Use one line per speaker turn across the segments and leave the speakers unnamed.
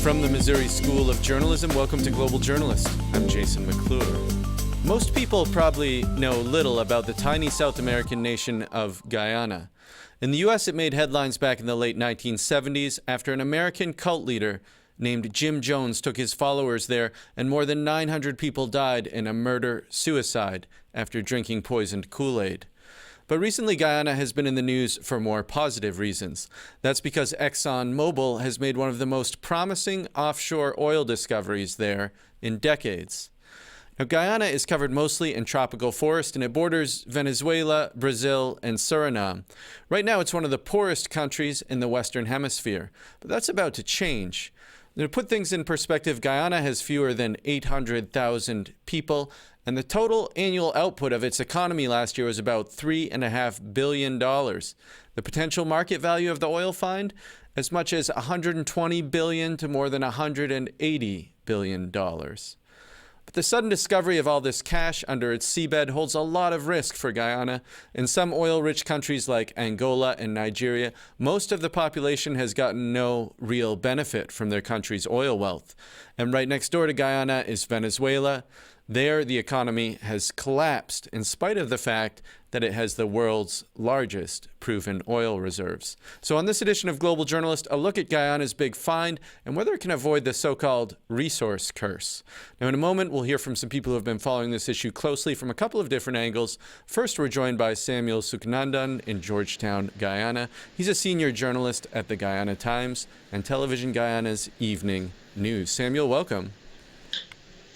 From the Missouri School of Journalism, welcome to Global Journalist. I'm Jason McClure. Most people probably know little about the tiny South American nation of Guyana. In the U.S., it made headlines back in the late 1970s after an American cult leader named Jim Jones took his followers there, and more than 900 people died in a murder-suicide after drinking poisoned Kool-Aid. But recently, Guyana has been in the news for more positive reasons. That's because ExxonMobil has made one of the most promising offshore oil discoveries there in decades. Now, Guyana is covered mostly in tropical forest, and it borders Venezuela, Brazil, and Suriname. Right now, it's one of the poorest countries in the Western Hemisphere, but that's about to change. To put things in perspective, Guyana has fewer than 800,000 people, and the total annual output of its economy last year was about $3.5 billion. The potential market value of the oil find, as much as $120 billion to more than $180 billion. But the sudden discovery of all this cash under its seabed holds a lot of risk for Guyana. In some oil-rich countries like Angola and Nigeria, most of the population has gotten no real benefit from their country's oil wealth. And right next door to Guyana is Venezuela. There, the economy has collapsed in spite of the fact that it has the world's largest proven oil reserves. So on this edition of Global Journalist, a look at Guyana's big find and whether it can avoid the so-called resource curse. Now, in a moment, we'll hear from some people who have been following this issue closely from a couple of different angles. First, we're joined by Samuel Sukhnandan in Georgetown, Guyana. He's a senior journalist at the Guyana Times and Television Guyana's Evening News. Samuel, welcome.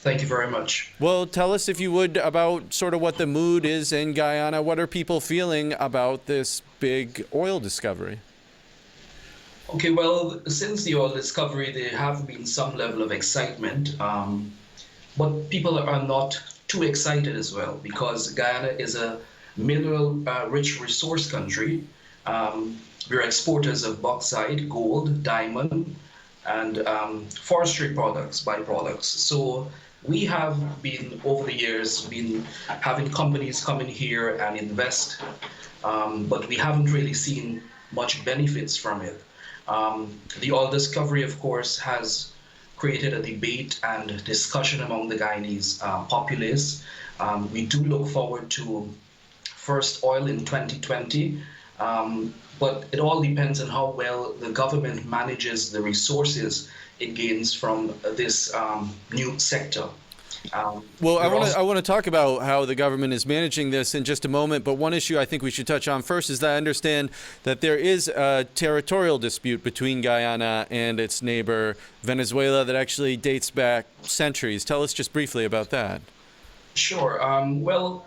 Thank you very much.
Well, tell us, if you would, about sort of what the mood is in Guyana. What are people feeling about this big oil discovery?
Okay, well, since the oil discovery, there have been some level of excitement, but people are not too excited as well, because Guyana is a mineral-rich resource country. We're exporters of bauxite, gold, diamond, and forestry products, byproducts. So we have been, over the years, been having companies come in here and invest, but we haven't really seen much benefits from it. The oil discovery, of course, has created a debate and discussion among the Guyanese populace. We do look forward to first oil in 2020, but it all depends on how well the government manages the resources it gains from this new sector.
Well, I want to talk about how the government is managing this in just a moment, but one issue I think we should touch on first is that I understand that there is a territorial dispute between Guyana and its neighbor, Venezuela, that actually dates back centuries. Tell us just briefly about that.
Sure. Well,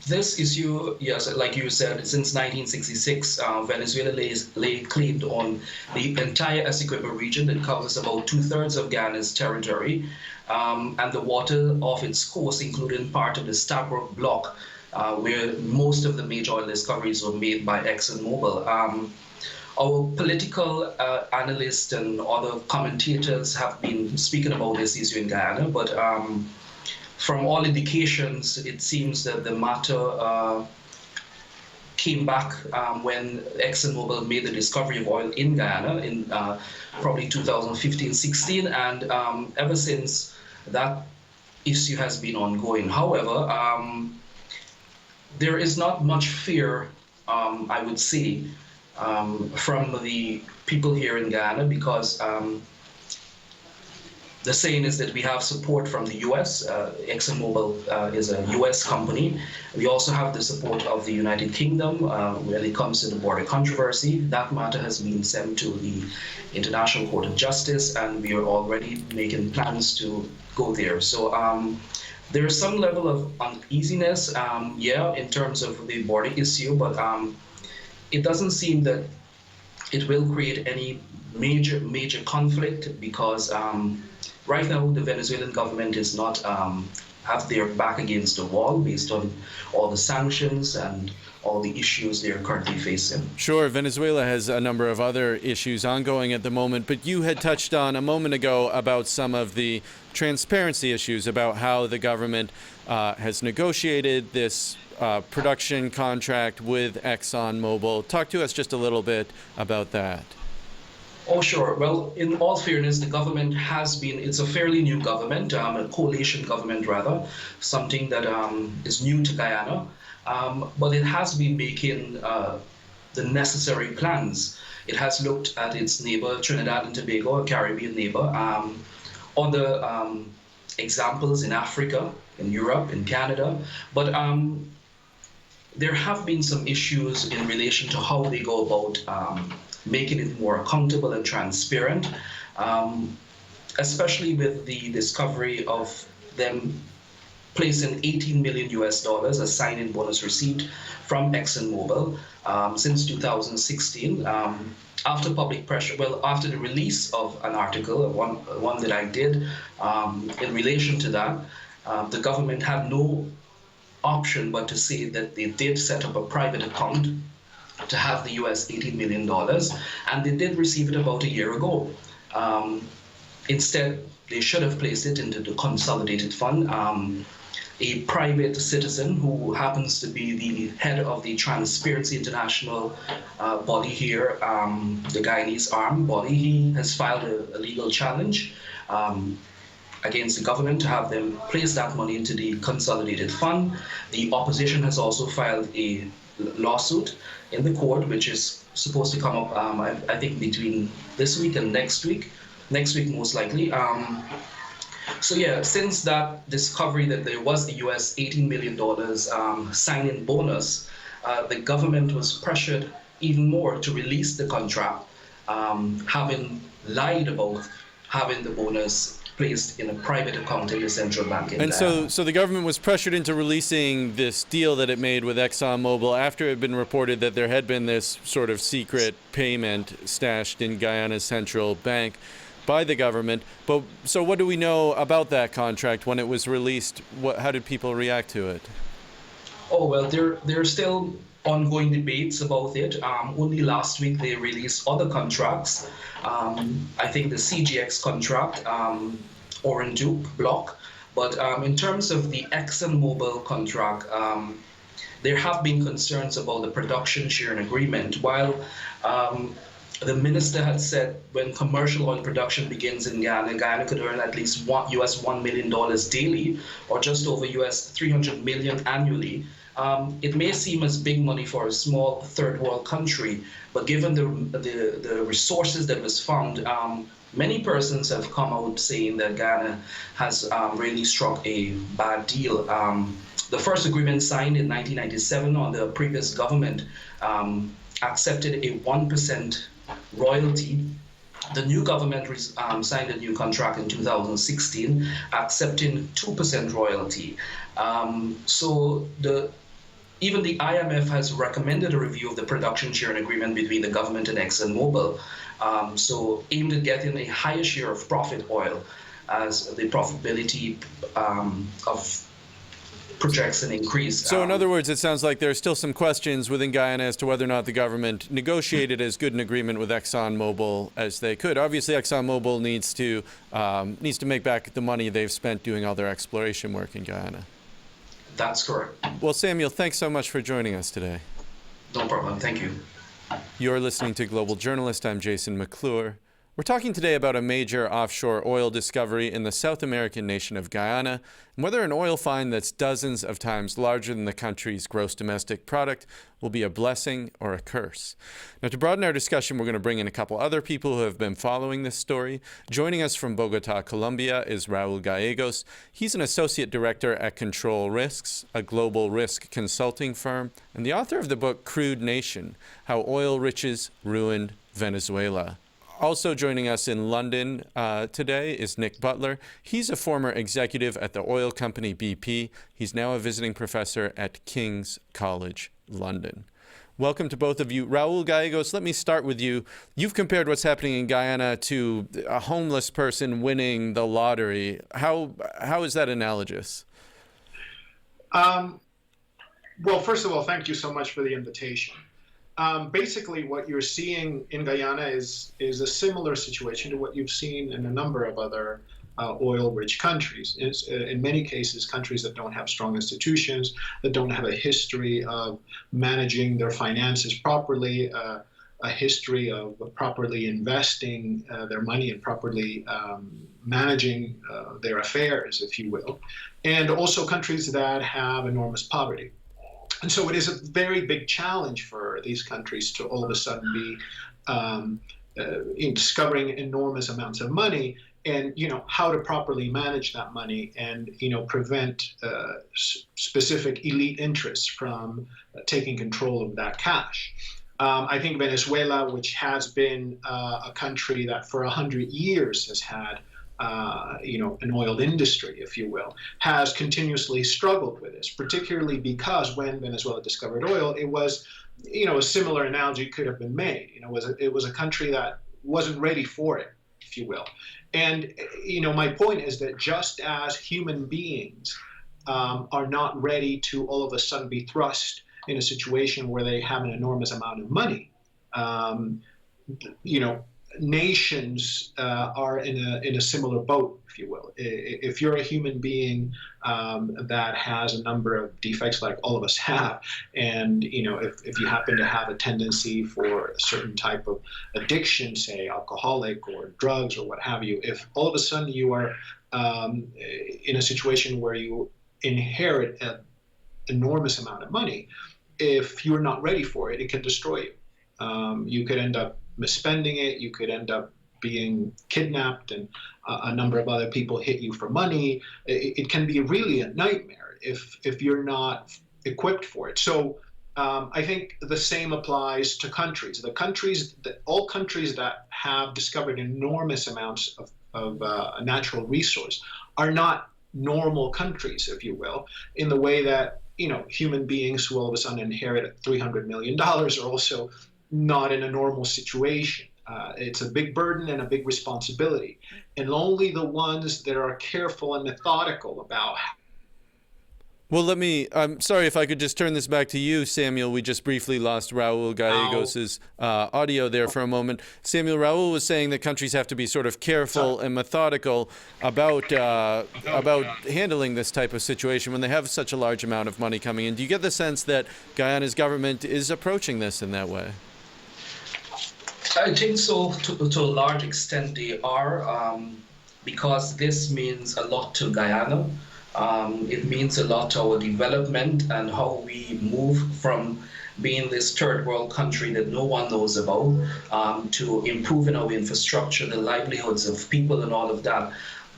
this issue, yes, like you said, since 1966, Venezuela laid claim on the entire Essequibo region that covers about 2/3 of Guyana's territory, and the water off its coast, including part of the Stabroek Block, where most of the major oil discoveries were made by ExxonMobil. Our political analysts and other commentators have been speaking about this issue in Guyana, but from all indications, it seems that the matter came back when ExxonMobil made the discovery of oil in Guyana in probably 2015-16, and ever since, that issue has been ongoing. However, there is not much fear, I would say, from the people here in Guyana, because the saying is that we have support from the U.S. ExxonMobil is a U.S. company. We also have the support of the United Kingdom when it comes to the border controversy. That matter has been sent to the International Court of Justice, and we are already making plans to go there. So there is some level of uneasiness, in terms of the border issue, but it doesn't seem that it will create any major conflict, because right now the Venezuelan government is not have their back against the wall based on all the sanctions and all the issues they are currently facing.
Sure, Venezuela has a number of other issues ongoing at the moment, but you had touched on a moment ago about some of the transparency issues, about how the government has negotiated this production contract with ExxonMobil. Talk to us just a little bit about that.
Oh, sure. Well, in all fairness, the government has been, it's a fairly new government, a coalition government rather, something that is new to Guyana, but it has been making the necessary plans. It has looked at its neighbor, Trinidad and Tobago, a Caribbean neighbor, other examples in Africa, in Europe, in Canada, but there have been some issues in relation to how they go about making it more accountable and transparent, especially with the discovery of them placing 18 million US dollars as sign-in bonus receipt from ExxonMobil since 2016. After public pressure, well, after the release of an article, one that I did in relation to that, the government had no option but to say that they did set up a private account to have the US $18 million, and they did receive it about a year ago. Instead, they should have placed it into the consolidated fund. A private citizen who happens to be the head of the Transparency International body here, the Guyanese arm body, he has filed a legal challenge against the government to have them place that money into the consolidated fund. The opposition has also filed a lawsuit in the court, which is supposed to come up, I think, between this week and next week most likely. So yeah, since that discovery that there was the US $18 million sign-in bonus, the government was pressured even more to release the contract, having lied about having the bonus placed in a private account in the central bank.
And so the government was pressured into releasing this deal that it made with ExxonMobil after it had been reported that there had been this sort of secret payment stashed in Guyana's central bank by the government. But so what do we know about that contract when it was released? How did people react to it?
Oh, well, there are still ongoing debates about it. Only last week they released other contracts. I think the CGX contract, Orange Duke block. But in terms of the ExxonMobil contract, there have been concerns about the production sharing agreement. While the minister had said when commercial oil production begins in Guyana, Guyana could earn at least US $1 million daily, or just over US $300 million annually. It may seem as big money for a small third world country, but given the resources that was found, many persons have come out saying that Guyana has really struck a bad deal. The first agreement signed in 1997 on the previous government accepted a 1% royalty. The new government signed a new contract in 2016, accepting 2% royalty. So even the IMF has recommended a review of the production sharing agreement between the government and ExxonMobil, so aimed at getting a higher share of profit oil as the profitability of projects an increase.
So in other words, it sounds like there are still some questions within Guyana as to whether or not the government negotiated as good an agreement with ExxonMobil as they could. Obviously, ExxonMobil needs to make back the money they've spent doing all their exploration work in Guyana.
That's correct.
Well, Samuel, thanks so much for joining us today.
No problem. Thank you.
You're listening to Global Journalist. I'm Jason McClure. We're talking today about a major offshore oil discovery in the South American nation of Guyana, and whether an oil find that's dozens of times larger than the country's gross domestic product will be a blessing or a curse. Now, to broaden our discussion, we're going to bring in a couple other people who have been following this story. Joining us from Bogota, Colombia, is Raul Gallegos. He's an associate director at Control Risks, a global risk consulting firm, and the author of the book Crude Nation: How Oil Riches Ruined Venezuela. Also joining us in London today is Nik Butler. He's a former executive at the oil company BP. He's now a visiting professor at King's College London. Welcome to both of you. Raul Gallegos, let me start with you. You've compared what's happening in Guyana to a homeless person winning the lottery. How is that analogous?
Well, first of all, thank you so much for the invitation. Basically, what you're seeing in Guyana is a similar situation to what you've seen in a number of other oil-rich countries. It's, in many cases, countries that don't have strong institutions, that don't have a history of managing their finances properly, a history of properly investing their money and properly managing their affairs, if you will, and also countries that have enormous poverty. And so it is a very big challenge for these countries to all of a sudden be discovering enormous amounts of money, and how to properly manage that money and prevent specific elite interests from taking control of that cash. I think Venezuela, which has been a country that for 100 years has had an oil industry, if you will, has continuously struggled with this, particularly because when Venezuela discovered oil, it was, a similar analogy could have been made. It was a country that wasn't ready for it, if you will. And, my point is that just as human beings are not ready to all of a sudden be thrust in a situation where they have an enormous amount of money, nations are in a similar boat, if you will. If you're a human being that has a number of defects like all of us have, and if you happen to have a tendency for a certain type of addiction, say alcoholic or drugs or what have you, if all of a sudden you are in a situation where you inherit an enormous amount of money, if you're not ready for it, it can destroy you. You could end up misspending it, you could end up being kidnapped, and a number of other people hit you for money. It can be really a nightmare if you're not equipped for it. So I think the same applies to countries. All countries that have discovered enormous amounts of natural resource are not normal countries, if you will, in the way that human beings who all of a sudden inherit $300 million are also not in a normal situation. It's a big burden and a big responsibility. And only the ones that are careful and methodical about.
Well, I'm sorry if I could just turn this back to you, Samuel. We just briefly lost Raul Gallegos' audio there for a moment. Samuel, Raul was saying that countries have to be sort of careful and methodical about handling this type of situation when they have such a large amount of money coming in. Do you get the sense that Guyana's government is approaching this in that way?
I think so, to a large extent they are, because this means a lot to Guyana. It means a lot to our development and how we move from being this third world country that no one knows about, to improving our infrastructure, the livelihoods of people and all of that.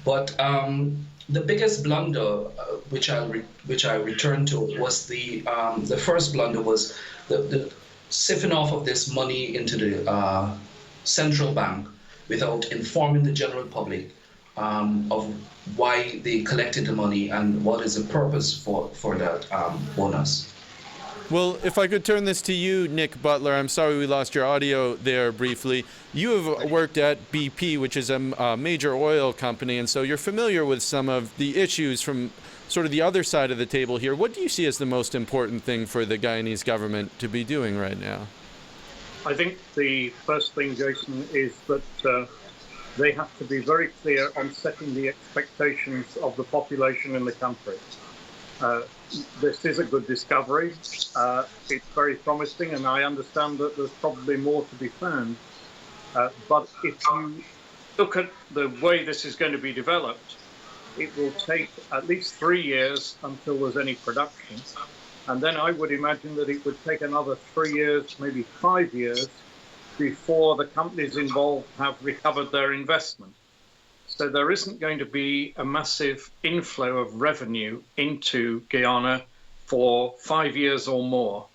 But the biggest blunder, which I returned to, was the first blunder was the siphon off of this money into the central bank without informing the general public of why they collected the money and what is the purpose for that bonus.
Well, if I could turn this to you, Nik Butler. I'm sorry we lost your audio there briefly. You have worked at BP, which is a major oil company, and so you're familiar with some of the issues from sort of the other side of the table here. What do you see as the most important thing for the Guyanese government to be doing right now?
I think the first thing, Jason, is that they have to be very clear on setting the expectations of the population in the country. This is a good discovery. It's very promising, and I understand that there's probably more to be found. But if you look at the way this is going to be developed, it will take at least 3 years until there's any production. And then I would imagine that it would take another 3 years, maybe 5 years, before the companies involved have recovered their investment. So there isn't going to be a massive inflow of revenue into Guyana for 5 years or more.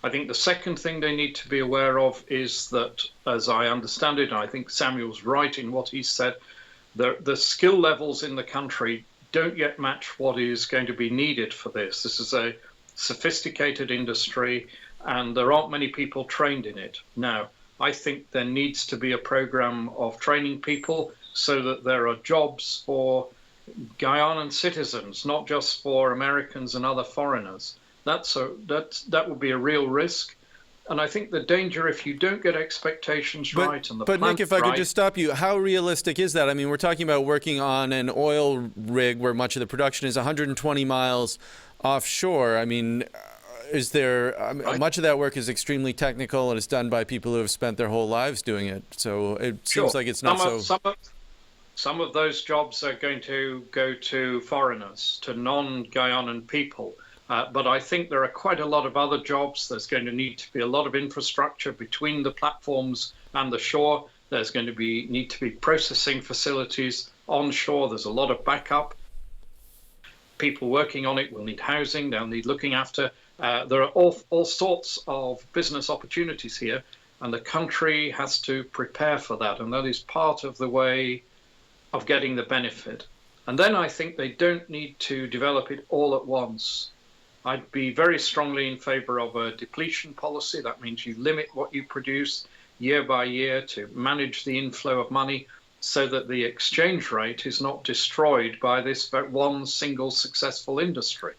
I think the second thing they need to be aware of is that, as I understand it, and I think Samuel's right in what he said, the skill levels in the country don't yet match what is going to be needed for this. This is a sophisticated industry, and there aren't many people trained in it. Now, I think there needs to be a program of training people so that there are jobs for Guyanan citizens, not just for Americans and other foreigners. That would be a real risk. And I think the danger, if you don't get expectations right and the plan right...
But Nik, if I could just stop you, how realistic is that? I mean, we're talking about working on an oil rig where much of the production is 120 miles offshore. I mean, is there much of that work is extremely technical and it's done by people who have spent their whole lives doing it. So it seems like it's not
Some of those jobs are going to go to foreigners, to non-Guyanan people. But I think there are quite a lot of other jobs. There's going to need to be a lot of infrastructure between the platforms and the shore. There's going to need to be processing facilities onshore. There's a lot of backup. People working on it will need housing. They'll need looking after. There are all sorts of business opportunities here, and the country has to prepare for that. And that is part of the way of getting the benefit. And then I think they don't need to develop it all at once. I'd be very strongly in favor of a depletion policy. That means you limit what you produce year by year to manage the inflow of money so that the exchange rate is not destroyed by this one single successful industry.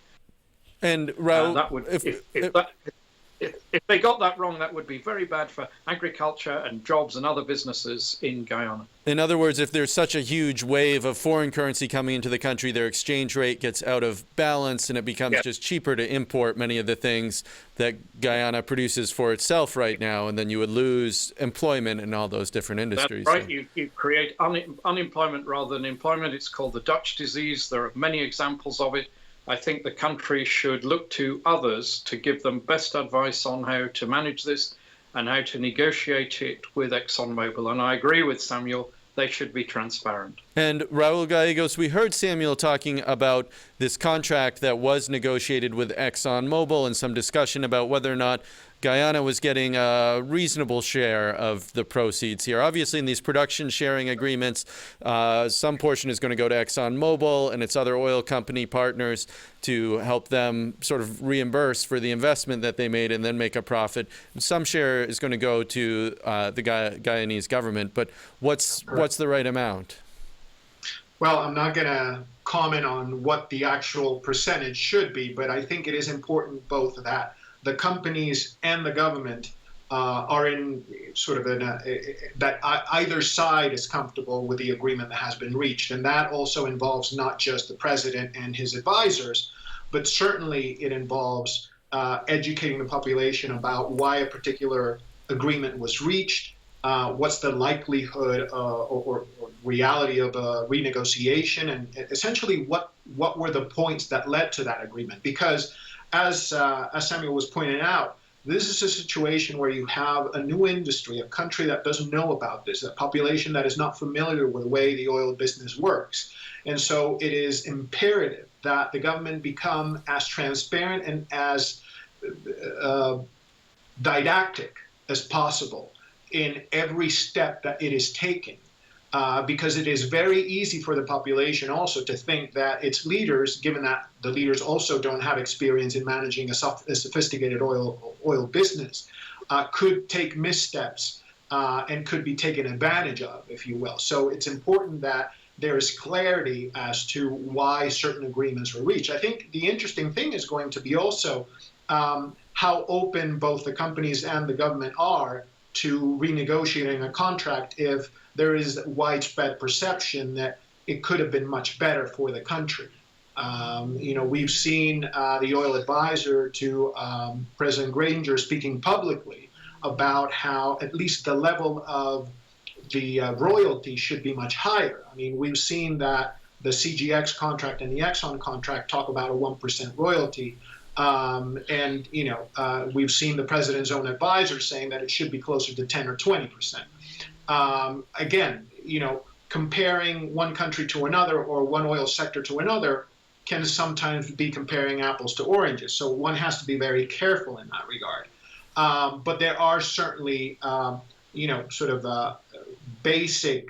And Raul,
that would, if they got that wrong, that would be very bad for agriculture and jobs and other businesses in Guyana.
In other words, if there's such a huge wave of foreign currency coming into the country, their exchange rate gets out of balance and it becomes just cheaper to import many of the things that Guyana produces for itself right now, and then you would lose employment in all those different industries.
That's right. You create unemployment rather than employment. It's called the Dutch disease. There are many examples of it. I think the country should look to others to give them best advice on how to manage this and how to negotiate it with ExxonMobil. And I agree with Samuel, they should be transparent.
And Raul Gallegos, we heard Samuel talking about this contract that was negotiated with ExxonMobil and some discussion about whether or not Guyana was getting a reasonable share of the proceeds here. Obviously, in these production sharing agreements, some portion is going to go to ExxonMobil and its other oil company partners to help them sort of reimburse for the investment that they made and then make a profit. Some share is going to go to the Guyanese government. But what's the right amount?
Well, I'm not going to comment on what the actual percentage should be, but I think it is important both that the companies and the government are in sort of that either side is comfortable with the agreement that has been reached. And that also involves not just the president and his advisors, but certainly it involves educating the population about why a particular agreement was reached, what's the likelihood or reality of a renegotiation, and essentially what were the points that led to that agreement. Because as Samuel was pointing out, this is a situation where you have a new industry, a country that doesn't know about this, a population that is not familiar with the way the oil business works. And so it is imperative that the government become as transparent and as didactic as possible in every step that it is taking. Because it is very easy for the population also to think that its leaders, given that the leaders also don't have experience in managing a sophisticated oil business, could take missteps and could be taken advantage of, if you will. So it's important that there is clarity as to why certain agreements were reached. I think the interesting thing is going to be also how open both the companies and the government are to renegotiating a contract if there is widespread perception that it could have been much better for the country. We've seen the oil advisor to President Granger speaking publicly about how at least the level of the royalty should be much higher. I mean, we've seen that the CGX contract and the Exxon contract talk about a 1% royalty. We've seen the president's own advisor saying that it should be closer to 10 or 20%. Again, comparing one country to another or one oil sector to another can sometimes be comparing apples to oranges. So one has to be very careful in that regard. But there are certainly, basic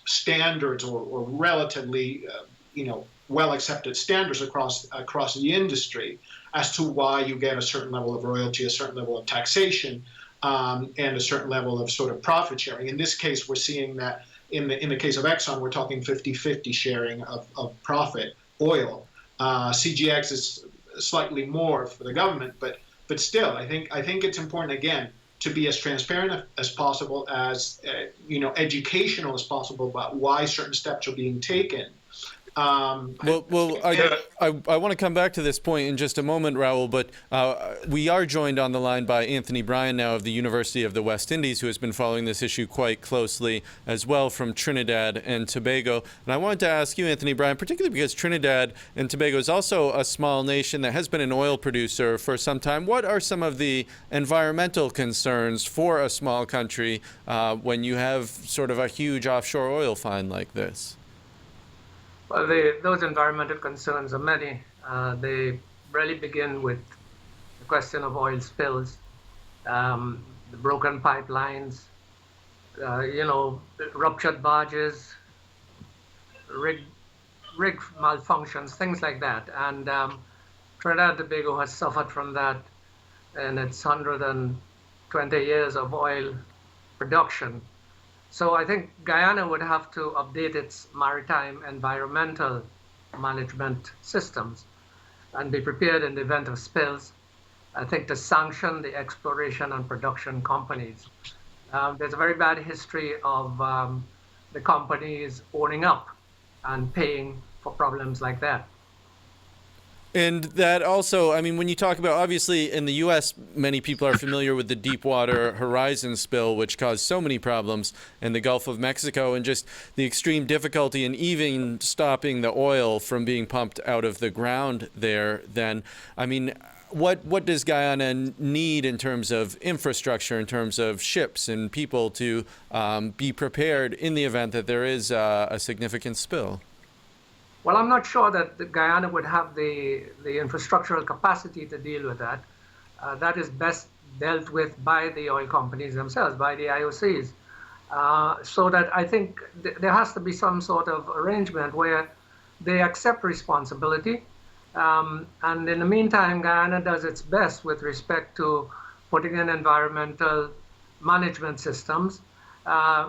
standards or relatively, well-accepted standards across the industry as to why you get a certain level of royalty, a certain level of taxation, and a certain level of sort of profit sharing. In this case, we're seeing that in the case of Exxon, we're talking 50-50 sharing of profit oil. CGX is slightly more for the government, but still, I think it's important again to be as transparent as possible, as educational as possible about why certain steps are being taken,
I want to come back to this point in just a moment, Raul, but we are joined on the line by Anthony Bryan now of the University of the West Indies, who has been following this issue quite closely as well from Trinidad and Tobago. And I wanted to ask you, Anthony Bryan, particularly because Trinidad and Tobago is also a small nation that has been an oil producer for some time. What are some of the environmental concerns for a small country when you have sort of a huge offshore oil find like this?
Well, those environmental concerns are many. They really begin with the question of oil spills, the broken pipelines, ruptured barges, rig malfunctions, things like that. And Trinidad and Tobago has suffered from that in its 120 years of oil production. So I think Guyana would have to update its maritime environmental management systems and be prepared in the event of spills, I think, to sanction the exploration and production companies. There's a very bad history of the companies owning up and paying for problems like that.
And that also, I mean, when you talk about, obviously in the U.S., many people are familiar with the Deepwater Horizon spill, which caused so many problems in the Gulf of Mexico, and just the extreme difficulty in even stopping the oil from being pumped out of the ground there. Then, I mean, what does Guyana need in terms of infrastructure, in terms of ships and people to be prepared in the event that there is a significant spill?
Well, I'm not sure that Guyana would have the infrastructural capacity to deal with that. That is best dealt with by the oil companies themselves, by the IOCs. So that I think there has to be some sort of arrangement where they accept responsibility. And in the meantime, Guyana does its best with respect to putting in environmental management systems.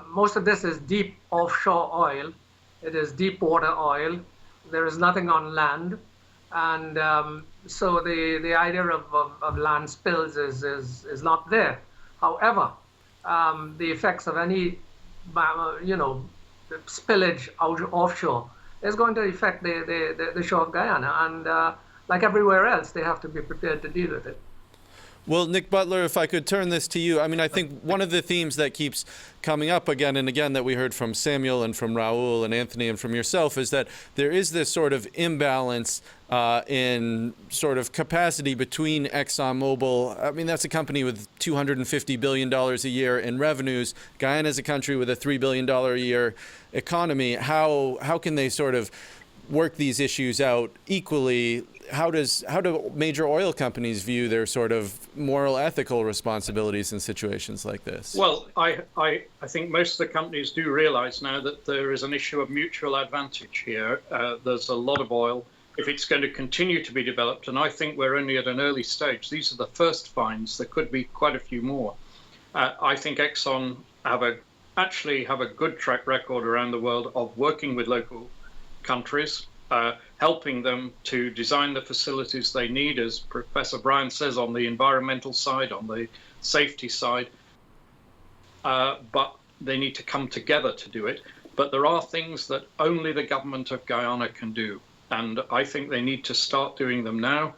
Most of this is deep offshore oil. It is deep water oil. There is nothing on land, and so the idea of land spills is not there. However, the effects of any spillage offshore is going to affect the shore of Guyana, and like everywhere else, they have to be prepared to deal with it.
Well, Nik Butler, if I could turn this to you. I mean, I think one of the themes that keeps coming up again and again that we heard from Samuel and from Raul and Anthony and from yourself is that there is this sort of imbalance in sort of capacity between ExxonMobil. I mean, that's a company with $250 billion a year in revenues. Guyana is a country with a $3 billion a year economy. How can they sort of work these issues out equally? How do major oil companies view their sort of moral, ethical responsibilities in situations like this?
Well, I think most of the companies do realize now that there is an issue of mutual advantage here. There's a lot of oil. If it's going to continue to be developed, and I think we're only at an early stage, these are the first finds. There could be quite a few more. I think Exxon actually have a good track record around the world of working with local countries, helping them to design the facilities they need, as Professor Bryan says, on the environmental side, on the safety side. But they need to come together to do it. But there are things that only the government of Guyana can do. And I think they need to start doing them now.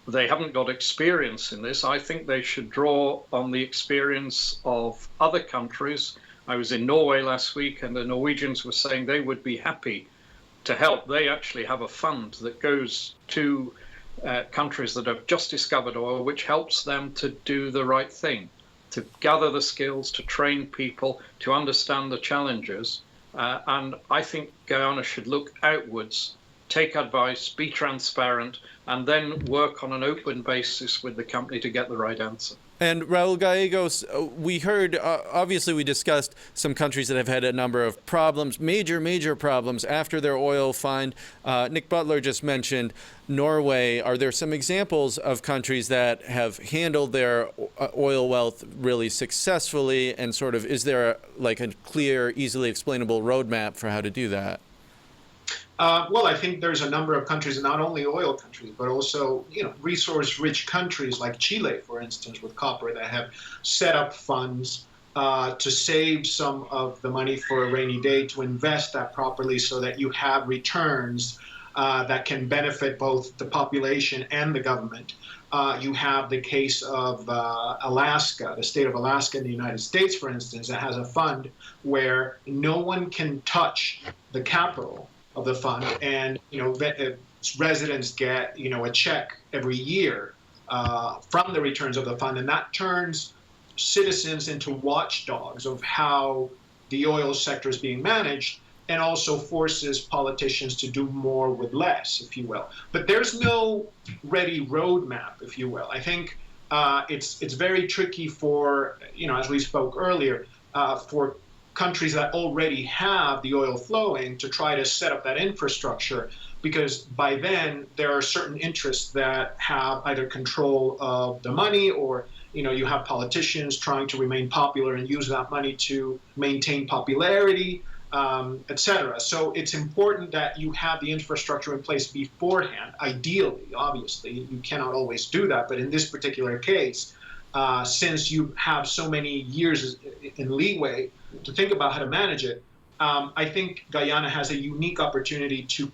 They haven't got experience in this. I think they should draw on the experience of other countries. I was in Norway last week, and the Norwegians were saying they would be happy to help. They actually have a fund that goes to countries that have just discovered oil, which helps them to do the right thing, to gather the skills, to train people, to understand the challenges. And I think Guyana should look outwards, take advice, be transparent, and then work on an open basis with the company to get the right answer.
And Raul Gallegos, we heard, obviously we discussed some countries that have had a number of problems, major problems after their oil find. Nik Butler just mentioned Norway. Are there some examples of countries that have handled their oil wealth really successfully, and sort of is there a clear, easily explainable roadmap for how to do that?
Well, I think there's a number of countries, not only oil countries, but also, resource-rich countries like Chile, for instance, with copper, that have set up funds to save some of the money for a rainy day, to invest that properly so that you have returns that can benefit both the population and the government. You have the case of Alaska, the state of Alaska in the United States, for instance, that has a fund where no one can touch the capital of the fund, and residents get a check every year from the returns of the fund, and that turns citizens into watchdogs of how the oil sector is being managed, and also forces politicians to do more with less, if you will. But there's no ready roadmap, if you will. I think it's very tricky for, as we spoke earlier, for countries that already have the oil flowing to try to set up that infrastructure, because by then there are certain interests that have either control of the money, or you have politicians trying to remain popular and use that money to maintain popularity, etc. So it's important that you have the infrastructure in place beforehand. Ideally, obviously, you cannot always do that, but in this particular case, since you have so many years in leeway to think about how to manage it, I think Guyana has a unique opportunity to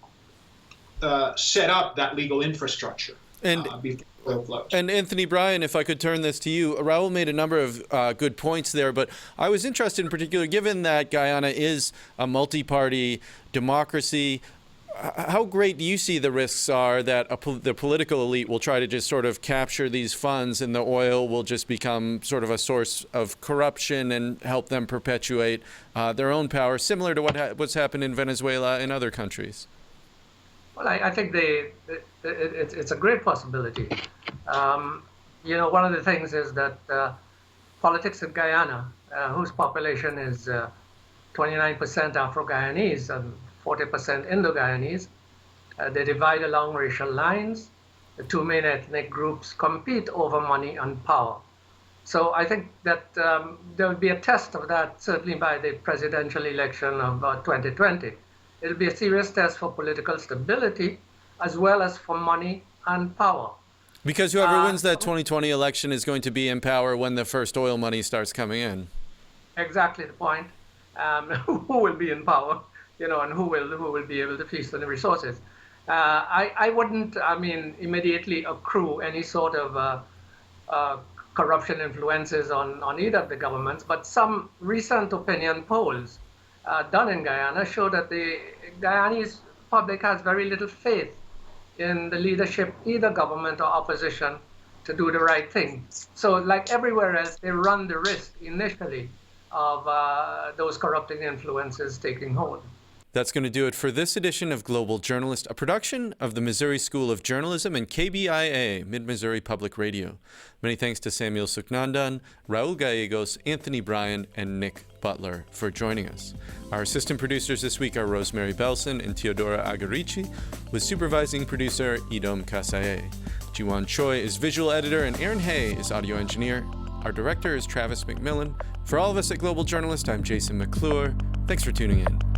set up that legal infrastructure before oil flows.
And Anthony, Bryan, if I could turn this to you, Raul made a number of good points there, but I was interested in particular, given that Guyana is a multi-party democracy, how great do you see the risks are that the political elite will try to just sort of capture these funds, and the oil will just become sort of a source of corruption and help them perpetuate their own power, similar to what's happened in Venezuela and other countries?
Well, I think it's a great possibility. One of the things is that politics in Guyana, whose population is 29% Afro-Guyanese and 40% Indo-Guyanese, they divide along racial lines. The two main ethnic groups compete over money and power. So I think that there will be a test of that, certainly by the presidential election of 2020. It'll be a serious test for political stability as well as for money and power.
Because whoever wins that 2020 election is going to be in power when the first oil money starts coming in.
Exactly the point. Who will be in power, and who will be able to feast on the resources. I wouldn't, immediately accrue any sort of corruption influences on either of the governments, but some recent opinion polls done in Guyana show that the Guyanese public has very little faith in the leadership, either government or opposition, to do the right thing. So like everywhere else, they run the risk initially of those corrupting influences taking hold.
That's going to do it for this edition of Global Journalist, a production of the Missouri School of Journalism and KBIA, Mid-Missouri Public Radio. Many thanks to Samuel Sukhnandan, Raul Gallegos, Anthony Bryan, and Nik Butler for joining us. Our assistant producers this week are Rosemary Belson and Teodora Agarici, with supervising producer Idom Kasaye. Jiwan Choi is visual editor, and Aaron Hay is audio engineer. Our director is Travis McMillan. For all of us at Global Journalist, I'm Jason McClure. Thanks for tuning in.